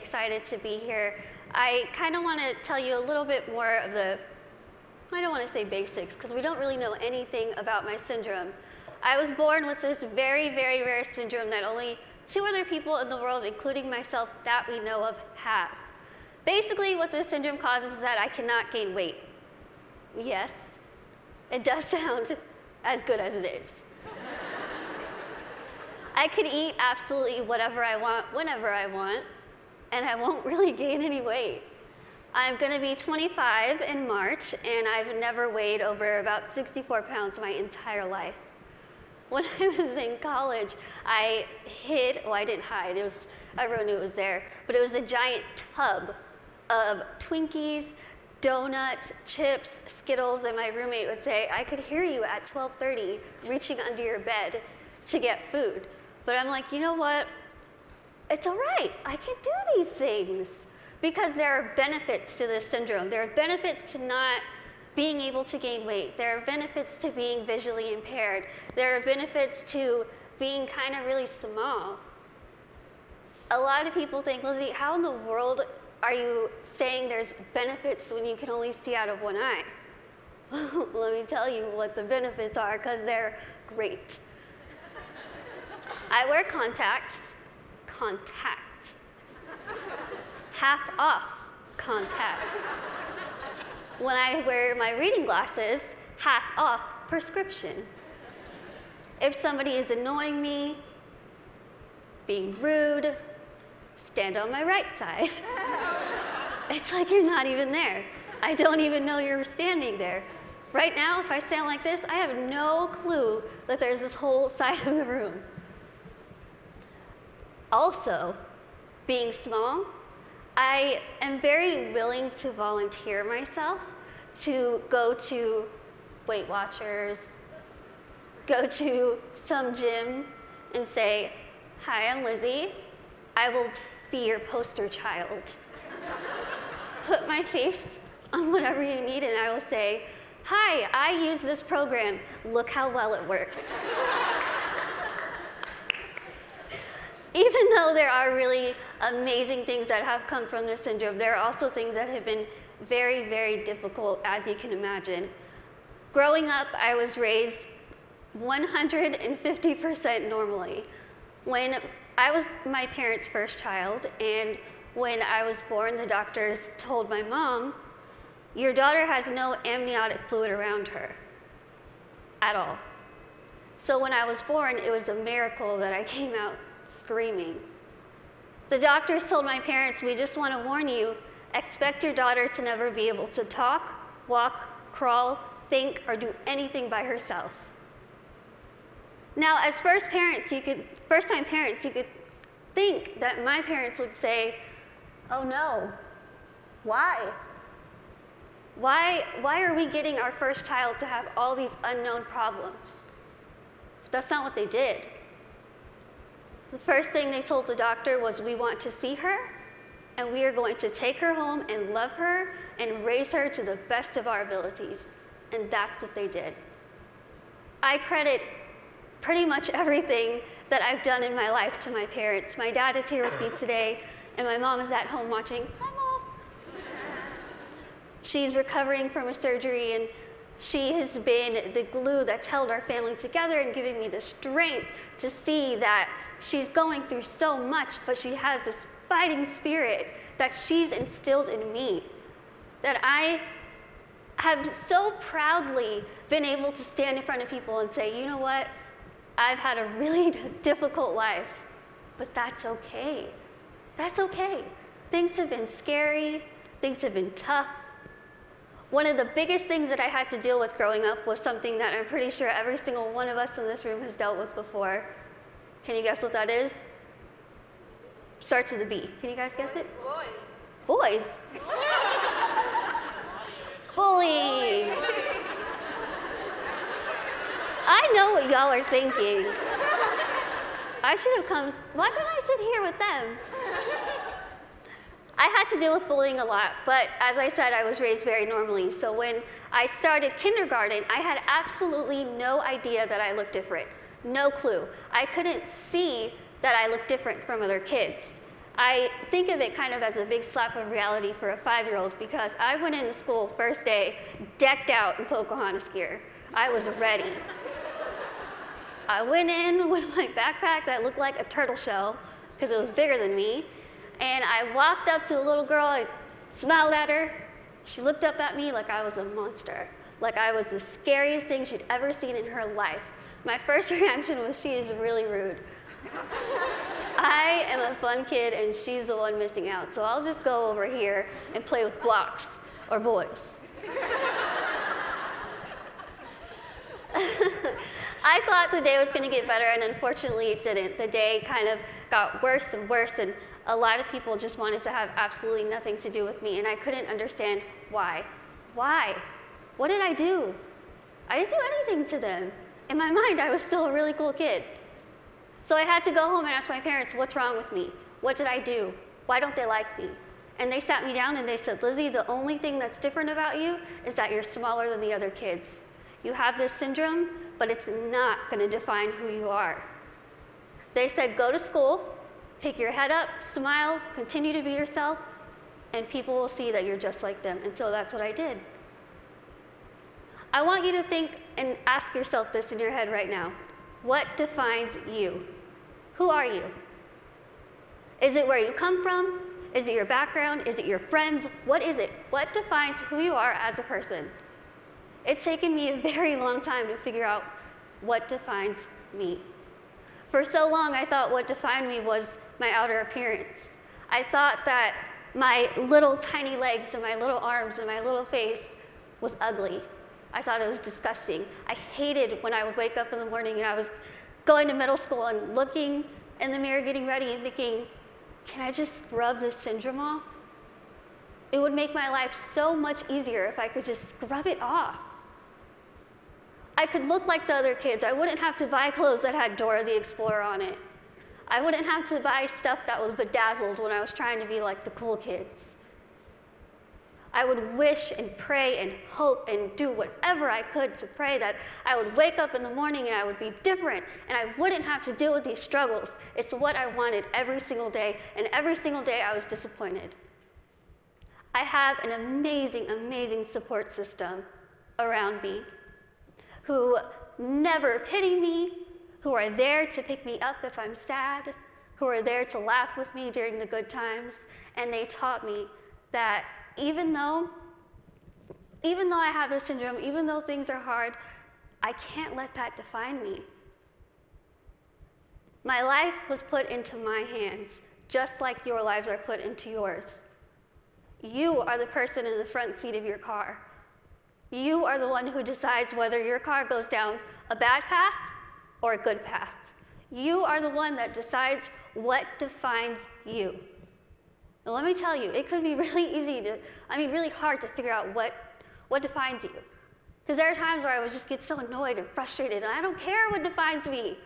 excited to be here. I kind of want to tell you a little bit more of the, I don't want to say basics, because we don't really know anything about my syndrome. I was born with this very, very rare syndrome that only 2 other people in the world, including myself, that we know of, have. Basically, what this syndrome causes is that I cannot gain weight. Yes, it does sound as good as it is. I could eat absolutely whatever I want, whenever I want, and I won't really gain any weight. I'm going to be 25 in March, and I've never weighed over about 64 pounds my entire life. When I was in college, I hid, well, I didn't hide, everyone knew it was there, but it was a giant tub of Twinkies, donuts, chips, Skittles, and my roommate would say, I could hear you at 12:30 reaching under your bed to get food. But I'm like, you know what? It's all right. I can do these things because there are benefits to this syndrome. There are benefits to not being able to gain weight. There are benefits to being visually impaired. There are benefits to being kind of really small. A lot of people think, Lizzie, how in the world are you saying there's benefits when you can only see out of one eye? Let me tell you what the benefits are, because they're great. I wear contacts, half off contacts. When I wear my reading glasses, half off prescription. If somebody is annoying me, being rude, stand on my right side. It's like you're not even there. I don't even know you're standing there. Right now, if I stand like this, I have no clue that there's this whole side of the room. Also, being small, I am very willing to volunteer myself to go to Weight Watchers, go to some gym and say, hi, I'm Lizzie. I will be your poster child. Put my face on whatever you need and I will say, hi, I use this program. Look how well it worked. Even though there are really amazing things that have come from this syndrome, there are also things that have been very, very difficult, as you can imagine. Growing up, I was raised 150% normally. When I was my parents' first child, and when I was born, the doctors told my mom, your daughter has no amniotic fluid around her at all. So when I was born, it was a miracle that I came out screaming. The doctors told my parents, we just want to warn you, expect your daughter to never be able to talk, walk, crawl, think, or do anything by herself. Now, as first-time parents, you could think that my parents would say, oh no, why? Why are we getting our first child to have all these unknown problems? But that's not what they did. The first thing they told the doctor was, we want to see her, and we are going to take her home and love her and raise her to the best of our abilities. And that's what they did. I credit pretty much everything that I've done in my life to my parents. My dad is here with me today, and my mom is at home watching. Hi, Mom. She's recovering from a surgery, and she has been the glue that's held our family together and giving me the strength to see that she's going through so much, but she has this fighting spirit that she's instilled in me, that I have so proudly been able to stand in front of people and say, you know what, I've had a really difficult life, but that's okay. That's okay. Things have been scary, things have been tough. One of the biggest things that I had to deal with growing up was something that I'm pretty sure every single one of us in this room has dealt with before. Can you guess what that is? Starts with a B. Can you guys guess it? Boys. Bullying. I know what y'all are thinking. I should have come, why couldn't I sit here with them? I had to deal with bullying a lot, but as I said, I was raised very normally. So when I started kindergarten, I had absolutely no idea that I looked different. No clue. I couldn't see that I looked different from other kids. I think of it kind of as a big slap of reality for a 5-year-old because I went into school first day decked out in Pocahontas gear. I was ready. I went in with my backpack that looked like a turtle shell because it was bigger than me, and I walked up to a little girl, I smiled at her. She looked up at me like I was a monster, like I was the scariest thing she'd ever seen in her life. My first reaction was, she is really rude. I am a fun kid and she's the one missing out, so I'll just go over here and play with blocks or boys. I thought the day was going to get better, and unfortunately it didn't. The day kind of got worse and worse, and a lot of people just wanted to have absolutely nothing to do with me, and I couldn't understand why. Why? What did I do? I didn't do anything to them. In my mind, I was still a really cool kid. So I had to go home and ask my parents, what's wrong with me? What did I do? Why don't they like me? And they sat me down and they said, Lizzie, the only thing that's different about you is that you're smaller than the other kids. You have this syndrome, but it's not going to define who you are. They said, go to school, pick your head up, smile, continue to be yourself, and people will see that you're just like them. And so that's what I did. I want you to think and ask yourself this in your head right now. What defines you? Who are you? Is it where you come from? Is it your background? Is it your friends? What is it? What defines who you are as a person? It's taken me a very long time to figure out what defines me. For so long, I thought what defined me was my outer appearance. I thought that my little tiny legs and my little arms and my little face was ugly. I thought it was disgusting. I hated when I would wake up in the morning and I was going to middle school and looking in the mirror, getting ready and thinking, can I just scrub this syndrome off? It would make my life so much easier if I could just scrub it off. I could look like the other kids. I wouldn't have to buy clothes that had Dora the Explorer on it. I wouldn't have to buy stuff that was bedazzled when I was trying to be like the cool kids. I would wish and pray and hope and do whatever I could to pray that I would wake up in the morning and I would be different and I wouldn't have to deal with these struggles. It's what I wanted every single day, and every single day I was disappointed. I have an amazing, amazing support system around me who never pity me, who are there to pick me up if I'm sad, who are there to laugh with me during the good times, and they taught me that even though I have this syndrome, even though things are hard, I can't let that define me. My life was put into my hands, just like your lives are put into yours. You are the person in the front seat of your car. You are the one who decides whether your car goes down a bad path or a good path. You are the one that decides what defines you. Now, let me tell you, it could be really hard to figure out what defines you. Because there are times where I would just get so annoyed and frustrated, and I don't care what defines me.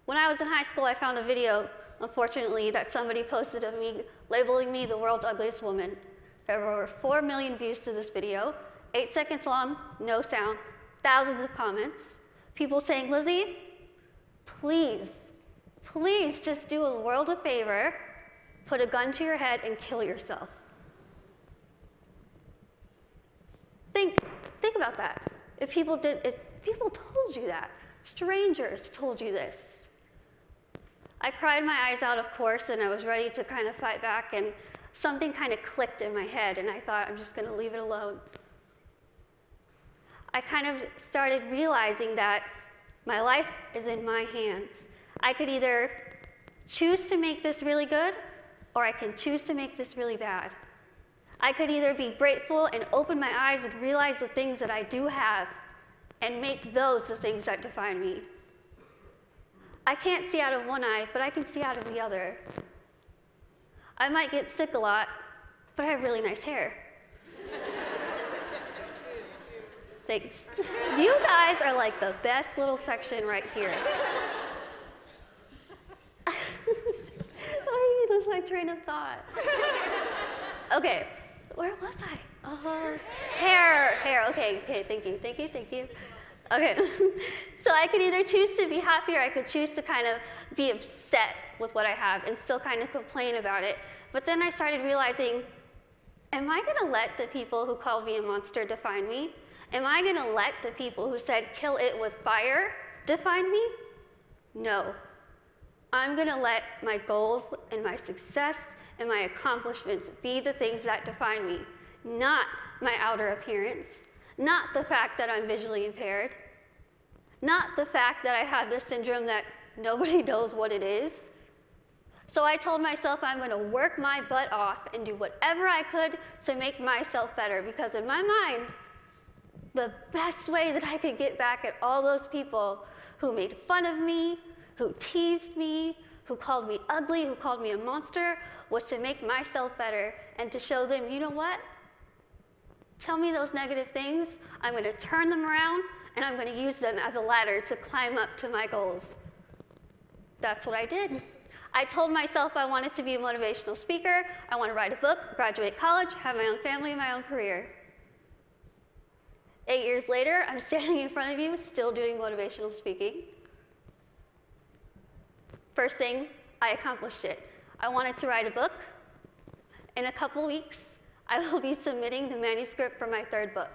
When I was in high school, I found a video, unfortunately, that somebody posted of me, labeling me the world's ugliest woman. There were over 4 million views to this video, 8 seconds long, no sound, thousands of comments. People saying, Lizzie, please, please just do a world a favor, put a gun to your head and kill yourself. Think about that. If people told you that, strangers told you this. I cried my eyes out, of course, and I was ready to kind of fight back, and something kind of clicked in my head, and I thought, I'm just going to leave it alone. I kind of started realizing that my life is in my hands. I could either choose to make this really good, or I can choose to make this really bad. I could either be grateful and open my eyes and realize the things that I do have and make those the things that define me. I can't see out of one eye, but I can see out of the other. I might get sick a lot, but I have really nice hair. Thanks. You guys are like the best little section right here. Oh, you lose my train of thought. Okay, where was I? Hair, okay, thank you. Okay, so I could either choose to be happy or I could choose to kind of be upset with what I have and still kind of complain about it. But then I started realizing, am I gonna let the people who called me a monster define me? Am I gonna let the people who said kill it with fire define me? No. I'm gonna let my goals and my success and my accomplishments be the things that define me, not my outer appearance, not the fact that I'm visually impaired, not the fact that I have this syndrome that nobody knows what it is. So I told myself I'm going to work my butt off and do whatever I could to make myself better, because in my mind, the best way that I could get back at all those people who made fun of me, who teased me, who called me ugly, who called me a monster, was to make myself better and to show them, you know what? Tell me those negative things, I'm going to turn them around, and I'm going to use them as a ladder to climb up to my goals. That's what I did. I told myself I wanted to be a motivational speaker, I want to write a book, graduate college, have my own family, my own career. 8 years later, I'm standing in front of you, still doing motivational speaking. First thing, I accomplished it. I wanted to write a book. In a couple weeks, I will be submitting the manuscript for my 3rd book.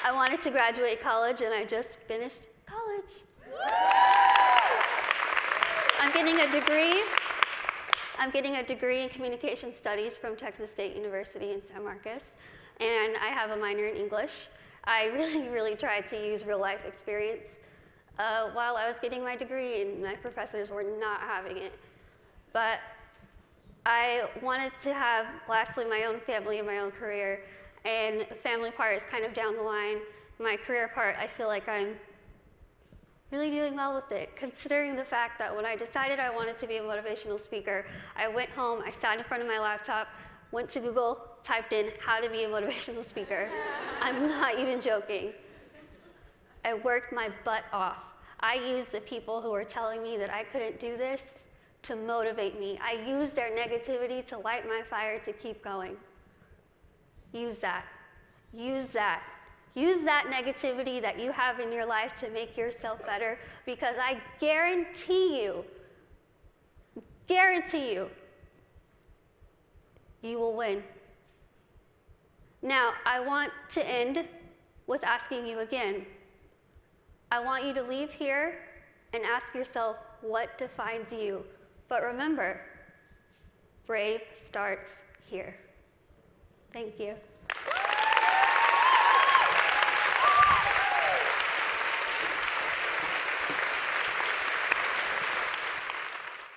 I wanted to graduate college, and I just finished college. I'm getting a degree in communication studies from Texas State University in San Marcos, and I have a minor in English. I really tried to use real life experience while I was getting my degree, and my professors were not having it. But I wanted to have, lastly, my own family and my own career, and the family part is kind of down the line. My career part, I feel like I'm really doing well with it, considering the fact that when I decided I wanted to be a motivational speaker, I went home, I sat in front of my laptop, went to Google, typed in how to be a motivational speaker. I'm not even joking. I worked my butt off. I used the people who were telling me that I couldn't do this to motivate me. I used their negativity to light my fire to keep going. Use that. Use that. Use that negativity that you have in your life to make yourself better, because I guarantee you, you will win. Now, I want to end with asking you again. I want you to leave here and ask yourself what defines you. But remember, brave starts here. Thank you.